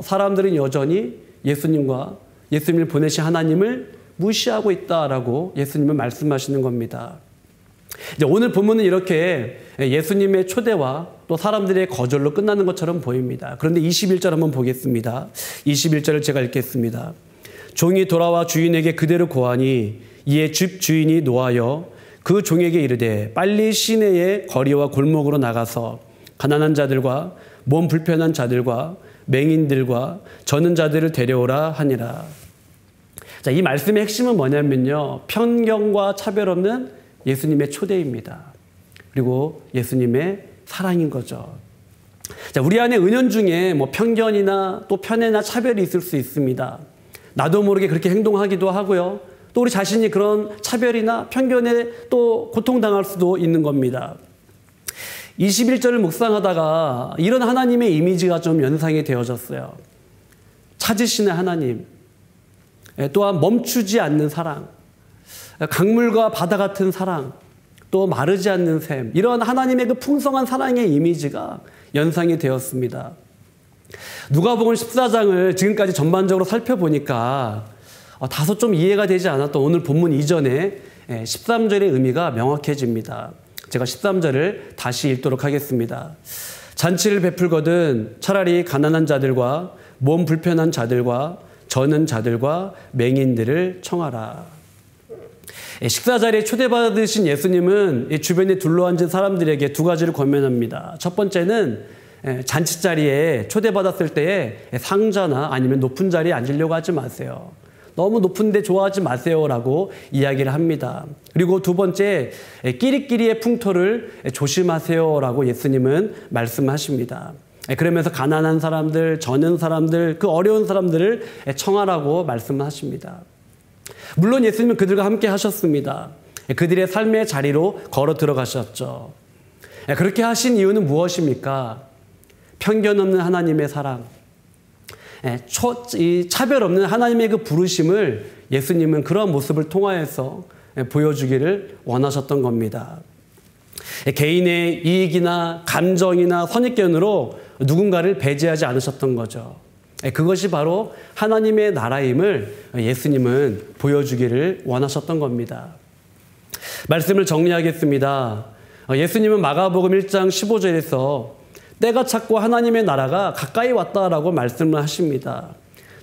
사람들은 여전히 예수님과 예수님을 보내신 하나님을 무시하고 있다라고 예수님은 말씀하시는 겁니다. 이제 오늘 본문은 이렇게 예수님의 초대와 또 사람들의 거절로 끝나는 것처럼 보입니다. 그런데 21절 한번 보겠습니다. 21절을 제가 읽겠습니다. 종이 돌아와 주인에게 그대로 고하니 이에 집 주인이 노하여 그 종에게 이르되 빨리 시내의 거리와 골목으로 나가서 가난한 자들과 몸 불편한 자들과 맹인들과 저는 자들을 데려오라 하니라. 자, 이 말씀의 핵심은 뭐냐면요, 편견과 차별 없는 예수님의 초대입니다. 그리고 예수님의 사랑인 거죠. 자, 우리 안에 은연중에 뭐 편견이나 또 편애나 차별이 있을 수 있습니다. 나도 모르게 그렇게 행동하기도 하고요. 또 우리 자신이 그런 차별이나 편견에 또 고통당할 수도 있는 겁니다. 21절을 묵상하다가 이런 하나님의 이미지가 좀 연상이 되어졌어요. 찾으시는 하나님, 또한 멈추지 않는 사랑, 강물과 바다 같은 사랑, 또 마르지 않는 샘, 이런 하나님의 그 풍성한 사랑의 이미지가 연상이 되었습니다. 누가복음 14장을 지금까지 전반적으로 살펴보니까 다소 좀 이해가 되지 않았던 오늘 본문 이전에 13절의 의미가 명확해집니다. 제가 13절을 다시 읽도록 하겠습니다. 잔치를 베풀거든 차라리 가난한 자들과 몸 불편한 자들과 저는 자들과 맹인들을 청하라. 식사 자리에 초대받으신 예수님은 주변에 둘러앉은 사람들에게 두 가지를 권면합니다. 첫 번째는 잔치 자리에 초대받았을 때에 상자나 아니면 높은 자리에 앉으려고 하지 마세요. 너무 높은데 좋아하지 마세요라고 이야기를 합니다. 그리고 두 번째, 끼리끼리의 풍토를 조심하세요라고 예수님은 말씀하십니다. 그러면서 가난한 사람들, 저는 사람들, 그 어려운 사람들을 청하라고 말씀하십니다. 물론 예수님은 그들과 함께 하셨습니다. 그들의 삶의 자리로 걸어 들어가셨죠. 그렇게 하신 이유는 무엇입니까? 편견 없는 하나님의 사랑, 차별 없는 하나님의 그 부르심을 예수님은 그러한 모습을 통하여서 보여주기를 원하셨던 겁니다. 개인의 이익이나 감정이나 선입견으로 누군가를 배제하지 않으셨던 거죠. 그것이 바로 하나님의 나라임을 예수님은 보여주기를 원하셨던 겁니다. 말씀을 정리하겠습니다. 예수님은 마가복음 1장 15절에서 때가 찼고 하나님의 나라가 가까이 왔다라고 말씀을 하십니다.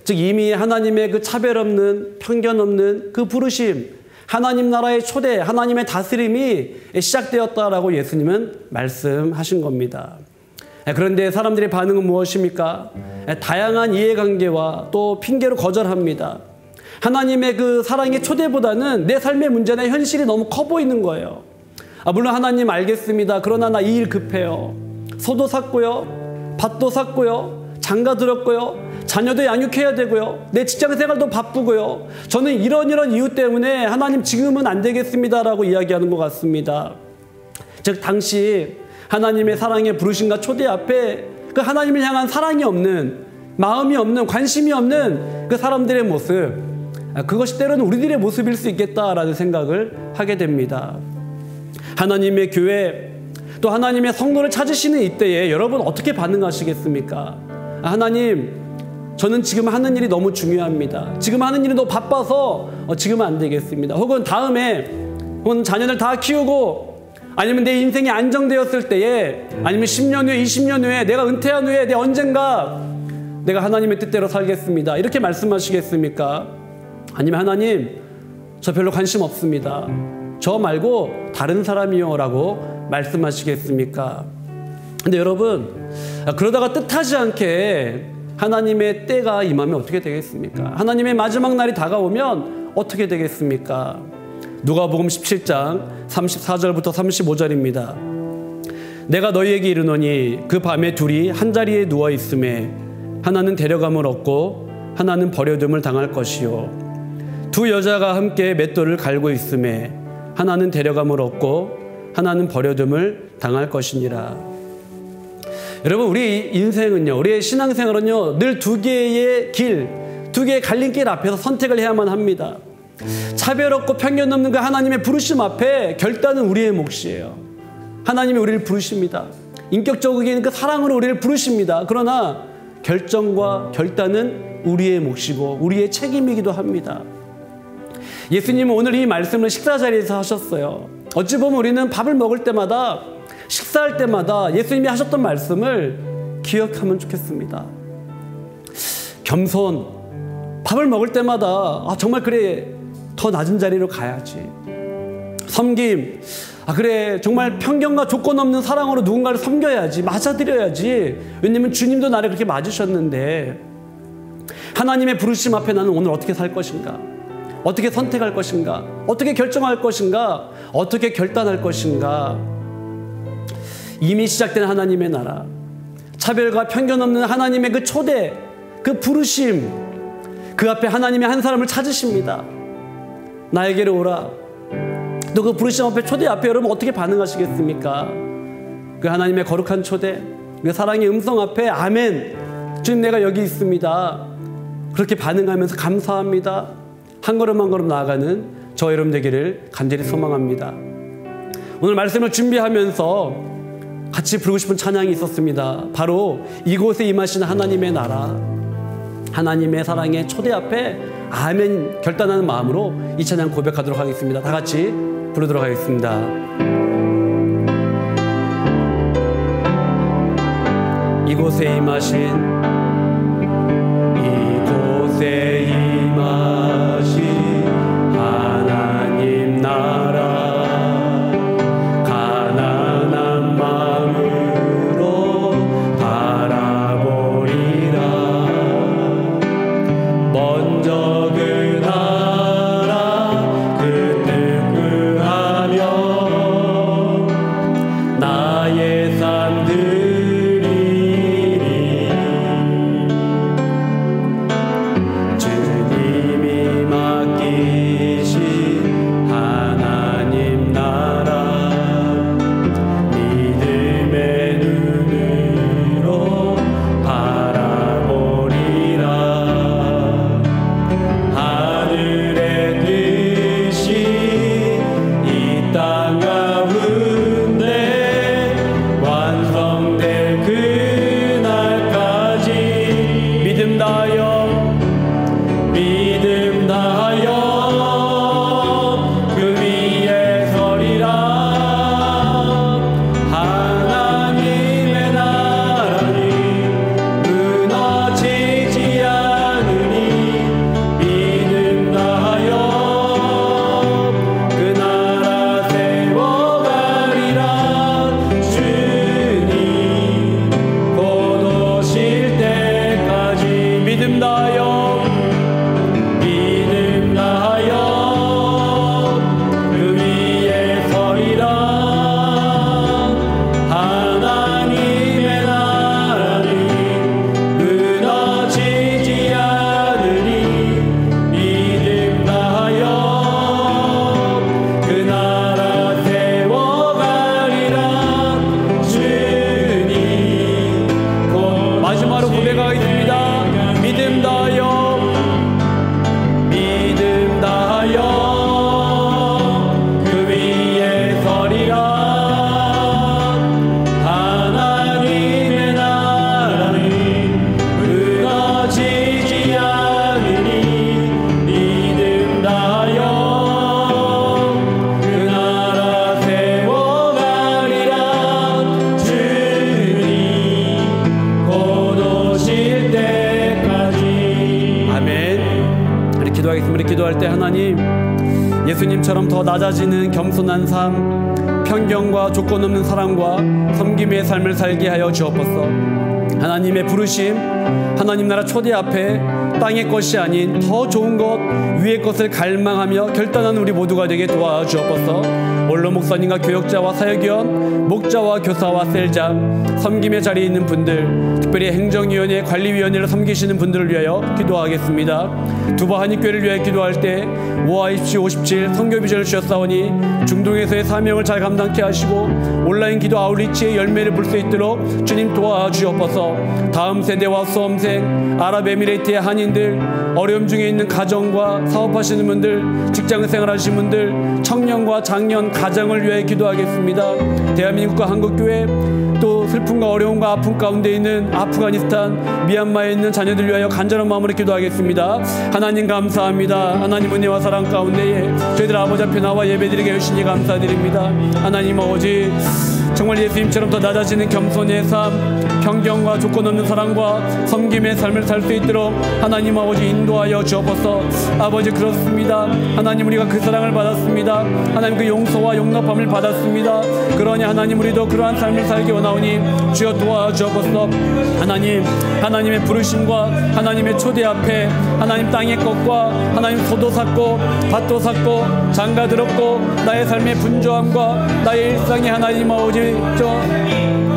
즉 이미 하나님의 그 차별 없는 편견 없는 그 부르심, 하나님 나라의 초대, 하나님의 다스림이 시작되었다라고 예수님은 말씀하신 겁니다. 그런데 사람들의 반응은 무엇입니까? 다양한 이해관계와 또 핑계로 거절합니다. 하나님의 그 사랑의 초대보다는 내 삶의 문제나 현실이 너무 커 보이는 거예요. 물론 하나님 알겠습니다. 그러나 나 이 일 급해요. 소도 샀고요. 밭도 샀고요. 장가 들었고요. 자녀도 양육해야 되고요. 내 직장생활도 바쁘고요. 저는 이런 이유 때문에 하나님 지금은 안 되겠습니다라고 이야기하는 것 같습니다. 즉 당시 하나님의 사랑의 부르심과 초대 앞에 그 하나님을 향한 사랑이 없는, 마음이 없는, 관심이 없는 그 사람들의 모습, 그것이 때로는 우리들의 모습일 수 있겠다라는 생각을 하게 됩니다. 하나님의 교회, 또 하나님의 성도를 찾으시는 이때에 여러분 어떻게 반응하시겠습니까? 하나님, 저는 지금 하는 일이 너무 중요합니다. 지금 하는 일이 너무 바빠서 지금은 안 되겠습니다. 혹은 다음에, 혹은 자녀들 다 키우고, 아니면 내 인생이 안정되었을 때에, 아니면 10년 후에, 20년 후에, 내가 은퇴한 후에, 내 언젠가 내가 하나님의 뜻대로 살겠습니다. 이렇게 말씀하시겠습니까? 아니면 하나님, 저 별로 관심 없습니다. 저 말고 다른 사람이요 라고 말씀하시겠습니까? 근데 여러분, 그러다가 뜻하지 않게 하나님의 때가 임하면 어떻게 되겠습니까? 하나님의 마지막 날이 다가오면 어떻게 되겠습니까? 누가복음 17장 34절부터 35절입니다. 내가 너희에게 이르노니 그 밤에 둘이 한자리에 누워 있음에 하나는 데려감을 얻고 하나는 버려둠을 당할 것이요 두 여자가 함께 맷돌을 갈고 있음에 하나는 데려감을 얻고 하나는 버려둠을 당할 것이니라. 여러분, 우리 인생은요, 우리의 신앙생활은요, 늘 두 개의 길, 두 개의 갈림길 앞에서 선택을 해야만 합니다. 차별 없고 편견 없는 그 하나님의 부르심 앞에 결단은 우리의 몫이에요. 하나님이 우리를 부르십니다. 인격적인 그 사랑으로 우리를 부르십니다. 그러나 결정과 결단은 우리의 몫이고 우리의 책임이기도 합니다. 예수님은 오늘 이 말씀을 식사 자리에서 하셨어요. 어찌 보면 우리는 밥을 먹을 때마다, 식사할 때마다 예수님이 하셨던 말씀을 기억하면 좋겠습니다. 겸손, 밥을 먹을 때마다 정말 그래, 더 낮은 자리로 가야지. 섬김, 그래, 정말 편견과 조건 없는 사랑으로 누군가를 섬겨야지, 맞아드려야지. 왜냐면 주님도 나를 그렇게 맞으셨는데, 하나님의 부르심 앞에 나는 오늘 어떻게 살 것인가? 어떻게 선택할 것인가? 어떻게 결정할 것인가? 어떻게 결단할 것인가? 이미 시작된 하나님의 나라, 차별과 편견 없는 하나님의 그 초대, 그 부르심, 그 앞에 하나님의 한 사람을 찾으십니다. 나에게로 오라. 또 그 부르심 앞에, 초대 앞에 여러분 어떻게 반응하시겠습니까? 그 하나님의 거룩한 초대, 그 사랑의 음성 앞에 아멘, 주님 내가 여기 있습니다. 그렇게 반응하면서 감사합니다. 한 걸음 한 걸음 나아가는 저 여러분 되기를 간절히 소망합니다. 오늘 말씀을 준비하면서 같이 부르고 싶은 찬양이 있었습니다. 바로 이곳에 임하신 하나님의 나라, 하나님의 사랑의 초대 앞에 아멘 결단하는 마음으로 이 찬양 고백하도록 하겠습니다. 다 같이 부르도록 하겠습니다. 이곳에 임하신 하나님 나라 가난한 마음으로 바라보리라. 먼저 그 나라 그 뜻 구하며 나의 삶 드리리. 주님이 맡기신 하나님 나라 믿음의 눈으로 바라보리라. 하늘의 뜻이 이 땅 가운데 완성될 그날까지 믿음 다하여 그 위에 서리라. 하나님의 나라는 무너지지 않으니 믿음 다하여 그 나라 세워가리라. 주님 곧 오실 때까지 믿음 다하여 그 위에 서리라. 하나님의 나라는 무너지지 않으니 믿음 다하여 그 나라 세워가리라. 주님 곧 마지막으로 고백하겠습니다. 믿음 다하여 그 위에 서리라. 하나님의 나라는 무너지지 않으니 믿음 다하여 그 나라 세워가리라. 주님 곧 오실 때까지. 아멘. 우리 기도하겠습니다. 우리 기도할 때 하나님, 예수님처럼 더 낮아지는 겸손한 삶, 편견과 조건 없는 사랑과 섬김의 삶을 살게 하여 주옵소서. 하나님의 부르심, 하나님 나라 초대 앞에 땅의 것이 아닌 더 좋은 것, 위의 것을 갈망하며 결단하는 우리 모두가 되게 도와주옵소서. 원로 목사님과 교역자와 사역위원, 목자와 교사와 셀장, 섬김의 자리에 있는 분들, 특별히 행정위원회, 관리위원회를 섬기시는 분들을 위하여 기도하겠습니다. 두바 한인교회를 위하여 기도할 때 527 선교비전을 주셨사오니 중동에서의 사명을 잘 감당케 하시고 온라인 기도 아웃리치의 열매를 볼 수 있도록 주님 도와주옵소서. 다음 세대와 수험생, 아랍에미레이트의 한인들, 어려움 중에 있는 가정과 사업하시는 분들, 직장생활 하시는 분들, 청년과 장년, 가정을 위하여 기도하겠습니다. 대한민국과 한국교회, 또 슬픔과 어려움과 아픔 가운데 있는 아프가니스탄, 미얀마에 있는 자녀들 위하여 간절한 마음으로 기도하겠습니다. 하나님 감사합니다. 하나님 은혜와 사랑 가운데에 저희들 아버지 앞에 나와 예배드리게 해주시니 감사드립니다. 하나님 아버지, 정말 예수님처럼 더 낮아지는 겸손의 삶, 편견과 조건 없는 사랑과 섬김의 삶을 살 수 있도록 하나님 아버지 인도하여 주옵소서. 아버지 그렇습니다. 하나님 우리가 그 사랑을 받았습니다. 하나님 그 용서와 용납함을 받았습니다. 그러니 하나님 우리도 그러한 삶을 살기 원하오니 주여 도와주옵소서. 하나님, 하나님의 부르심과 하나님의 초대 앞에 하나님 땅의 것과 하나님 소도 샀고 밭도 샀고 장가 들었고 나의 삶의 분주함과 나의 일상이 하나님 아버지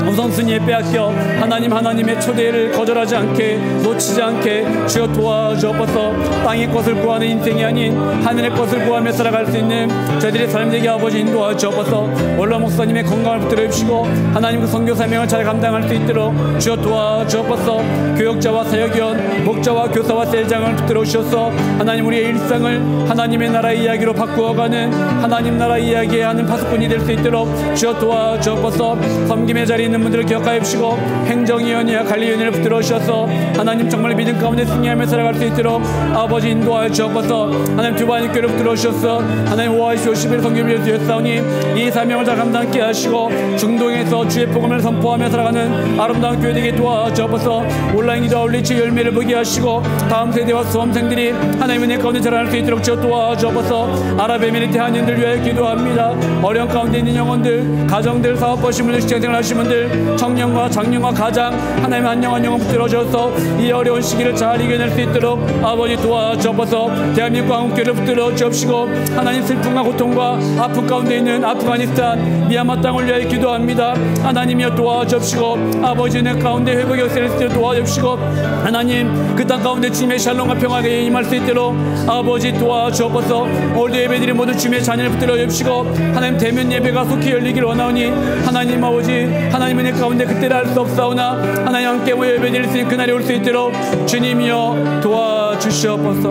우선순위에 빼앗겨 하나님의 초대를 거절하지 않게 놓치지 않게 주여 도와주옵소서. 땅의 것을 구하는 인생이 아닌 하늘의 것을 구하며 살아갈 수 있는 저희들의 삶 되게 아버지 인도하주옵소서. 원로 목사님의 건강을 붙들어 주시고 하나님 그 선교 사명을 잘 감당할 수 있도록 주여 도와주옵소서. 교역자와 사역위원, 목자와 교사와 셀장을 붙들어 주셔서 하나님 우리의 일상을 하나님의 나라 이야기로 바꾸어가는 하나님 나라 이야기에 하는 파수꾼이 될 수 있도록 주여 도와주옵소서. 섬김의 자리에 있는 분들을 기억하여 주시고 행정위원회와 관리위원회를 붙들어 주셔서 하나님 정말 믿음 가운데 승리하며 살아갈 수 있도록 아버지 인도하여 주옵소서. 하나님 두바 하나님께로 붙들어 주셔서 하나님 5월 50일 성경을 주셨사오니 이 사명을 다 감당케 하시고 중동에서 주의 복음을 선포하며 살아가는 아름다운 교회 되게 도와주옵소서. 온라인 기도 아울리치 열매를 보게 하시고 다음 세대와 수험생들이 하나님의 내 가운데 자라날 수 있도록 도와주옵소서. 아랍에미리트 한인들 위하여 기도합니다. 어려운 가운데 있는 영혼들, 가정들, 사업 버신 분들, 직장생활 하신 분들, 청년과 장년과 가장 하나님 한 영혼 붙들어 주셔서 이 어려운 시기를 잘 이겨낼 수 있도록 아버지 도와주옵소서. 대한민국 한국교회를 붙들어 주옵시고 하나님 슬픔과 고통과 아픔 가운데 있는 아프가니스탄 미얀마 땅을 위하여 기도합니다. 하나님이여 도와주옵시고 아버지 내 가운데 회복의 역사를 있도록 도와주옵시고 하나님 그 땅 가운데 주님의 샬롬과 평화가 임할 수 있도록 아버지 도와주옵소서. 오늘도 예배드린 모든 주님의 자녀를 붙들어 주옵시고 하나님 대면 예배가 속히 열리길 원하오니 하나님 아버지 하나님의 내 가운데 그때를 알 수 없사오나 하나님 함께 모여 예배드릴 수 있는 그날이 올 수 있도록 주님이여 도와주시옵소서.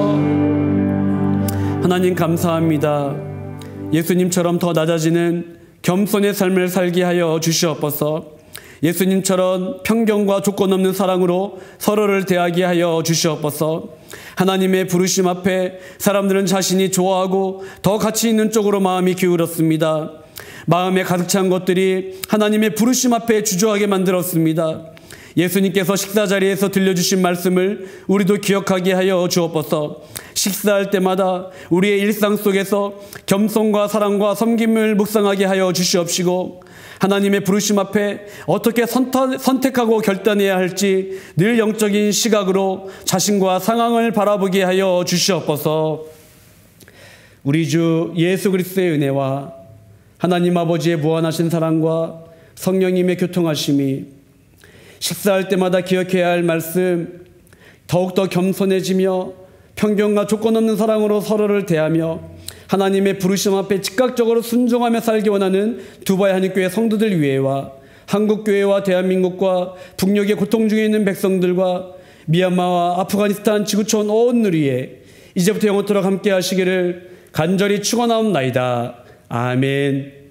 하나님 감사합니다. 예수님처럼 더 낮아지는 겸손의 삶을 살게 하여 주시옵소서. 예수님처럼 편견과 조건 없는 사랑으로 서로를 대하게 하여 주시옵소서. 하나님의 부르심 앞에 사람들은 자신이 좋아하고 더 가치 있는 쪽으로 마음이 기울었습니다. 마음에 가득 찬 것들이 하나님의 부르심 앞에 주저하게 만들었습니다. 예수님께서 식사 자리에서 들려주신 말씀을 우리도 기억하게 하여 주옵소서. 식사할 때마다 우리의 일상 속에서 겸손과 사랑과 섬김을 묵상하게 하여 주시옵시고 하나님의 부르심 앞에 어떻게 선택하고 결단해야 할지 늘 영적인 시각으로 자신과 상황을 바라보게 하여 주시옵소서. 우리 주 예수 그리스도의 은혜와 하나님 아버지의 무한하신 사랑과 성령님의 교통하심이 식사할 때마다 기억해야 할 말씀, 더욱더 겸손해지며 편견과 조건 없는 사랑으로 서로를 대하며 하나님의 부르심 앞에 즉각적으로 순종하며 살기 원하는 두바이 한인교회 성도들 위해와 한국교회와 대한민국과 북녘의 고통 중에 있는 백성들과 미얀마와 아프가니스탄 지구촌 온 누리에 이제부터 영원토록 함께 하시기를 간절히 축원하옵나이다. 아멘.